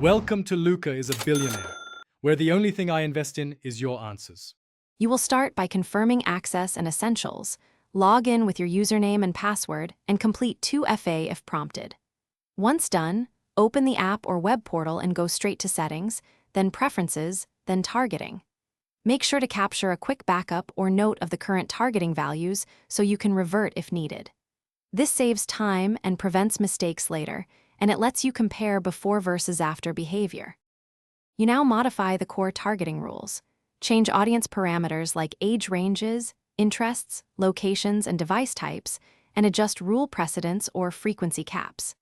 Welcome to Luca is a Billionaire, where the only thing I invest in is your answers. You will start by confirming access and essentials, log in with your username and password, and complete 2FA if prompted. Once done, open the app or web portal and go straight to Settings, then Preferences, then Targeting. Make sure to capture a quick backup or note of the current targeting values so you can revert if needed. This saves time and prevents mistakes later, and it lets you compare before versus after behavior. You now modify the core targeting rules. Change audience parameters like age ranges, interests, locations, and device types, and adjust rule precedents or frequency caps.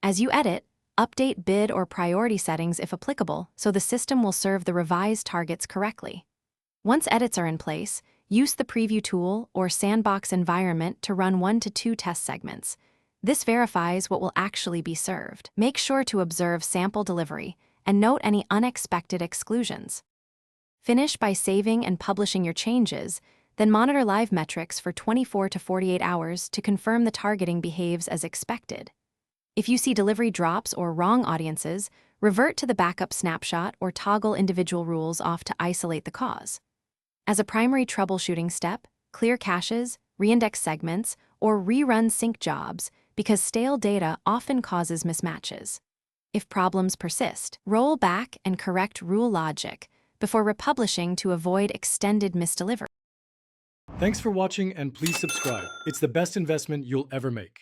As you edit, update bid or priority settings if applicable so the system will serve the revised targets correctly. Once edits are in place, use the preview tool or sandbox environment to run 1 to 2 test segments. This verifies what will actually be served. Make sure to observe sample delivery and note any unexpected exclusions. Finish by saving and publishing your changes, then monitor live metrics for 24 to 48 hours to confirm the targeting behaves as expected. If you see delivery drops or wrong audiences, revert to the backup snapshot or toggle individual rules off to isolate the cause. As a primary troubleshooting step, clear caches, reindex segments, or rerun sync jobs because stale data often causes mismatches. If problems persist, roll back and correct rule logic before republishing to avoid extended misdelivery. Thanks for watching and please subscribe. It's the best investment you'll ever make.